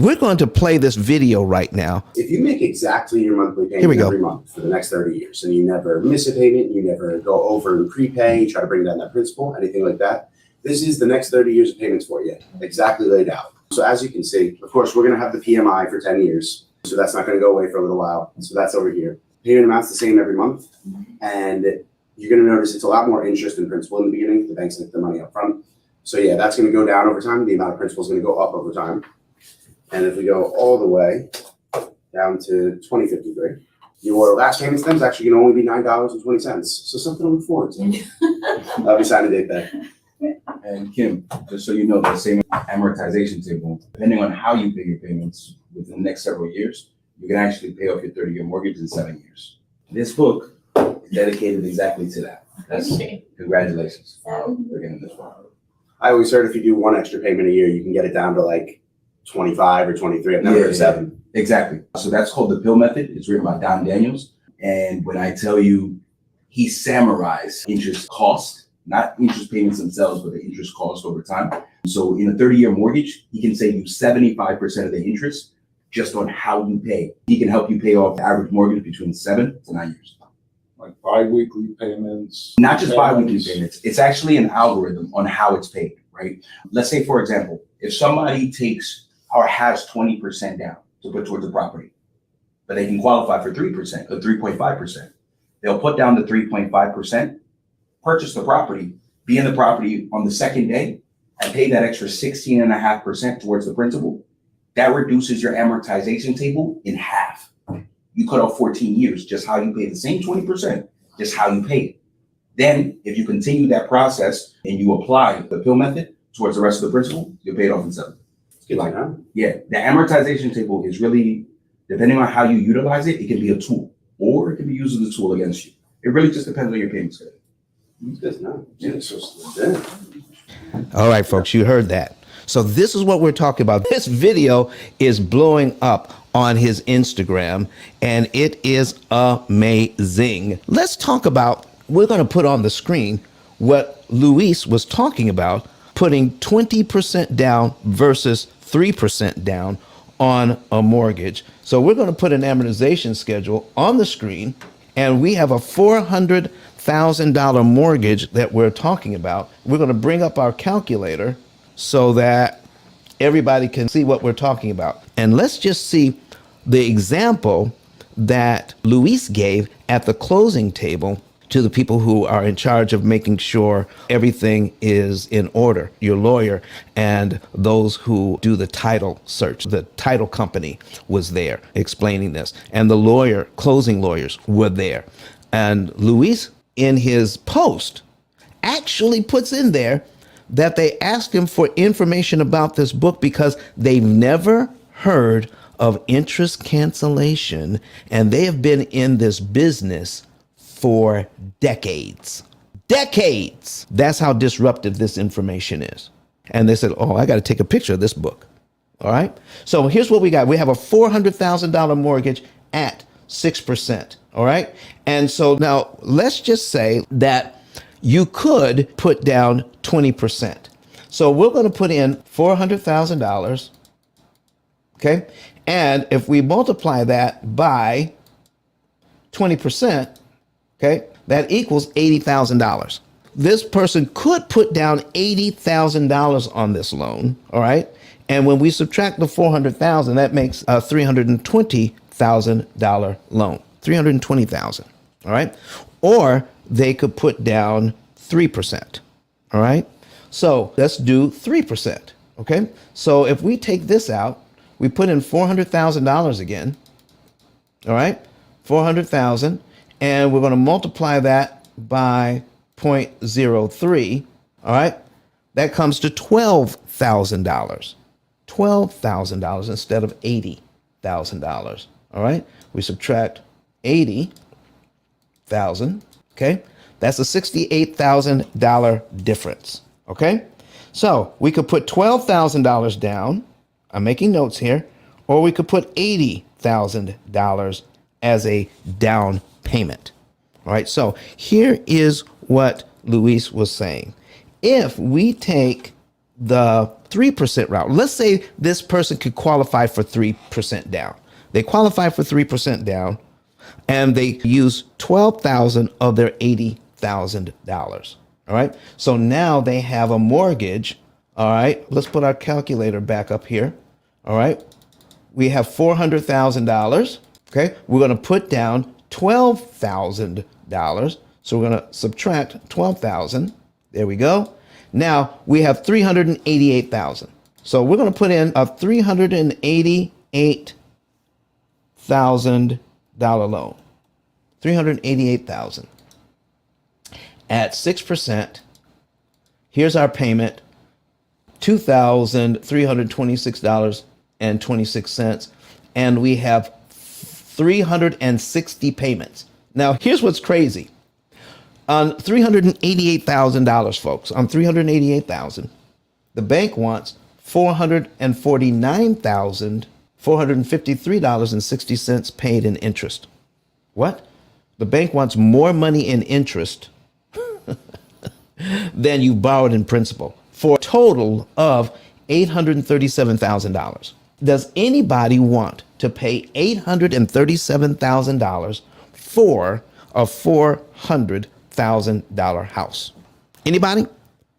we're going to play this video right now. If you make exactly your monthly Here payment we go. every month for the next 30 years, and you never miss a payment, you never go over and prepay, try to bring down that principal, anything like that, this is the next 30 years of payments for you, exactly laid out. So as you can see, of course, we're going to have the PMI for 10 years. So that's not going to go away for a little while. So that's over here. Payment amount's the same every month. And you're going to notice it's a lot more interest than principal in the beginning. The banks take the money up front. So yeah, that's going to go down over time. The amount of principal is going to go up over time. And if we go all the way down to 2053, your last payment then is actually going to only be $9.20. So something to look forward to. I'll be signing date there. And Kim, just so you know, the same amortization table, depending on how you pay your payments within the next several years, you can actually pay off your 30-year mortgage in 7 years. This book is dedicated exactly to that. That's congratulations for getting this one. I always heard if you do one extra payment a year, you can get it down to like 25 or 23. I've never heard 7. Exactly. So that's called the P.I.L.L method. It's written by Don Daniels. And when I tell you he summarized interest cost, not interest payments themselves, but the interest cost over time. So in a 30-year mortgage, he can save you 75% of the interest just on how you pay. He can help you pay off the average mortgage between 7 to 9 years. Like bi-weekly payments? Not just bi-weekly payments. It's actually an algorithm on how it's paid, right? Let's say, for example, if somebody takes or has 20% down to put towards the property, but they can qualify for 3% or 3.5%, they'll put down the 3.5%, purchase the property, be in the property on the second day, and pay that extra 16.5% towards the principal. That reduces your amortization table in half. You cut off 14 years, just how you pay the same 20%, just how you pay it. Then, if you continue that process and you apply the P.I.L.L method towards the rest of the principal, you'll pay it off in 7. Like, yeah, the amortization table is really, depending on how you utilize it, it can be a tool, or it can be used as a tool against you. It really just depends on your payment schedule. All right, folks, you heard that. So this is what we're talking about. This video is blowing up on his Instagram, and it is amazing. Let's talk about, we're going to put on the screen what Luis was talking about, putting 20% down versus 3% down on a mortgage. So we're going to put an amortization schedule on the screen, and we have a $400,000 mortgage that we're talking about. We're going to bring up our calculator so that everybody can see what we're talking about. And let's just see the example that Luis gave at the closing table to the people who are in charge of making sure everything is in order, your lawyer and those who do the title search. The title company was there explaining this, and the closing lawyers were there. And Luis, in his post, actually puts in there that they asked him for information about this book because they've never heard of interest cancellation, and they have been in this business for decades. Decades! That's how disruptive this information is. And they said, oh, I got to take a picture of this book. All right? So here's what we got. We have a $400,000 mortgage at 6%. All right? And so now let's just say that you could put down 20%. So we're going to put in $400,000. Okay? And if we multiply that by 20%, okay, that equals $80,000. This person could put down $80,000 on this loan, all right? And when we subtract the $400,000, that makes a $320,000 loan, $320,000, all right? Or they could put down 3%, all right? So let's do 3%, okay? So if we take this out, we put in $400,000 again, all right? 400,000. And we're going to multiply that by 0.03. All right. That comes to $12,000. $12,000 instead of $80,000. All right. We subtract 80,000. Okay. That's a $68,000 difference. Okay. So we could put $12,000 down. I'm making notes here. Or we could put $80,000 as a down payment. All right. So here is what Luis was saying. If we take the 3% route. Let's say this person could qualify for 3% down. They qualify for 3% down and they use $12,000 of their $80,000. All right. So now they have a mortgage. All right. Let's put our calculator back up here. All right. We have $400,000. Okay. We're going to put down $12,000. So we're going to subtract 12,000. There we go. Now we have 388,000. So we're going to put in a $388,000 loan. 388,000 at 6%. Here's our payment, $2,326.26, and we have 360 payments. Now here's what's crazy. On $388,000, folks, on $388,000, the bank wants $449,453.60 paid in interest. What? The bank wants more money in interest than you borrowed in principal for a total of $837,000. Does anybody want to pay $837,000 for a $400,000 house? Anybody?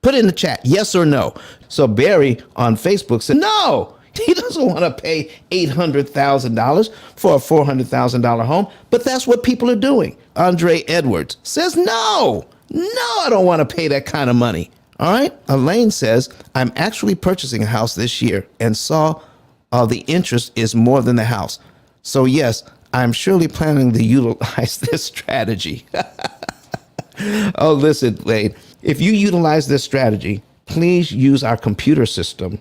Put it in the chat, yes or no. So Barry on Facebook said, no, he doesn't want to pay $800,000 for a $400,000 home, but that's what people are doing. Andre Edwards says, no, I don't want to pay that kind of money. All right. Elaine says, I'm actually purchasing a house this year and saw the interest is more than the house. So yes, I'm surely planning to utilize this strategy. Oh, listen, Wade, if you utilize this strategy, please use our computer system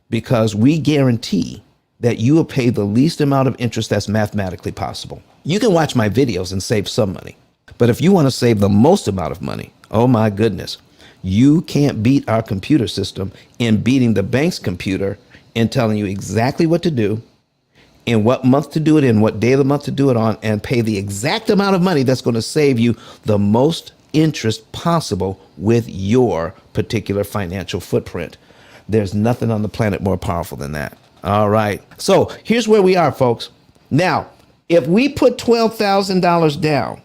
because we guarantee that you will pay the least amount of interest that's mathematically possible. You can watch my videos and save some money, but if you want to save the most amount of money, oh my goodness, you can't beat our computer system in beating the bank's computer in telling you exactly what to do, in what month to do it in, what day of the month to do it on, and pay the exact amount of money that's going to save you the most interest possible with your particular financial footprint. There's nothing on the planet more powerful than that. All right. So here's where we are, folks. Now, if we put $12,000 down,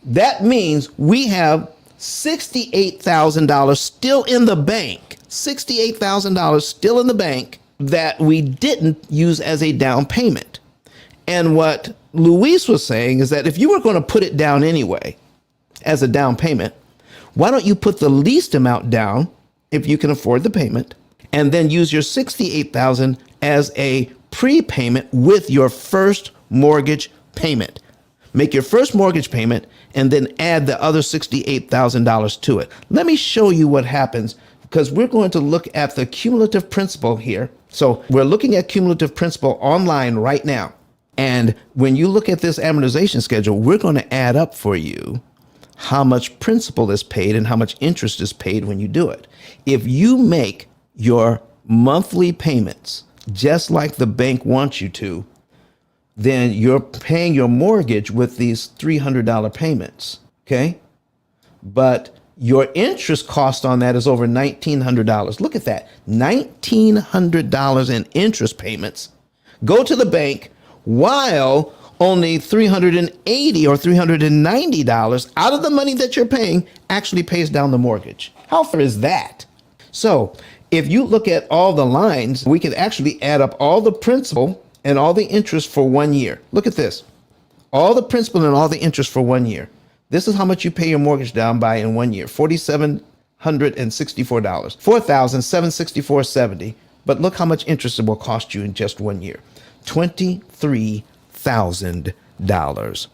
that means we have $68,000 still in the bank. $68,000 still in the bank that we didn't use as a down payment. And what Luis was saying is that if you were going to put it down anyway as a down payment, why don't you put the least amount down if you can afford the payment, and then use your $68,000 as a prepayment with your first mortgage payment. Make your first mortgage payment and then add the other $68,000 to it. Let me show you what happens, because we're going to look at the cumulative principal here. So we're looking at cumulative principal online right now. And when you look at this amortization schedule, we're going to add up for you how much principal is paid and how much interest is paid when you do it. If you make your monthly payments just like the bank wants you to, then you're paying your mortgage with these $300 payments, okay? But your interest cost on that is over $1,900. Look at that, $1,900 in interest payments go to the bank, while only $380 or $390 out of the money that you're paying actually pays down the mortgage. How fair is that? So if you look at all the lines, we can actually add up all the principal and all the interest for 1 year. Look at this. All the principal and all the interest for 1 year. This is how much you pay your mortgage down by in 1 year. $4,764. $4,764.70. But look how much interest it will cost you in just 1 year. $23,000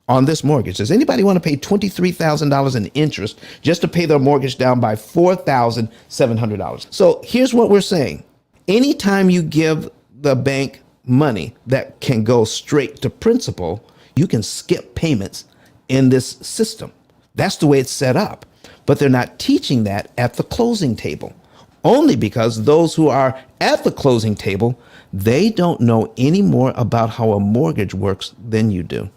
on this mortgage. Does anybody want to pay $23,000 in interest just to pay their mortgage down by $4,700? So here's what we're saying. Anytime you give the bank money that can go straight to principal, you can skip payments in this system. That's the way it's set up. But they're not teaching that at the closing table, only because those who are at the closing table, they don't know any more about how a mortgage works than you do.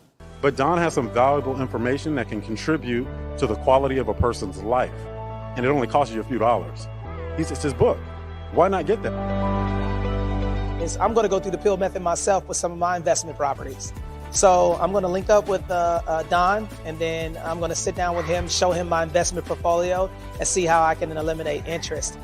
But Don has some valuable information that can contribute to the quality of a person's life. And it only costs you a few dollars. It's his book. Why not get that? Is I'm going to go through the P.I.L.L method myself with some of my investment properties. So I'm going to link up with Don, and then I'm going to sit down with him, show him my investment portfolio, and see how I can eliminate interest.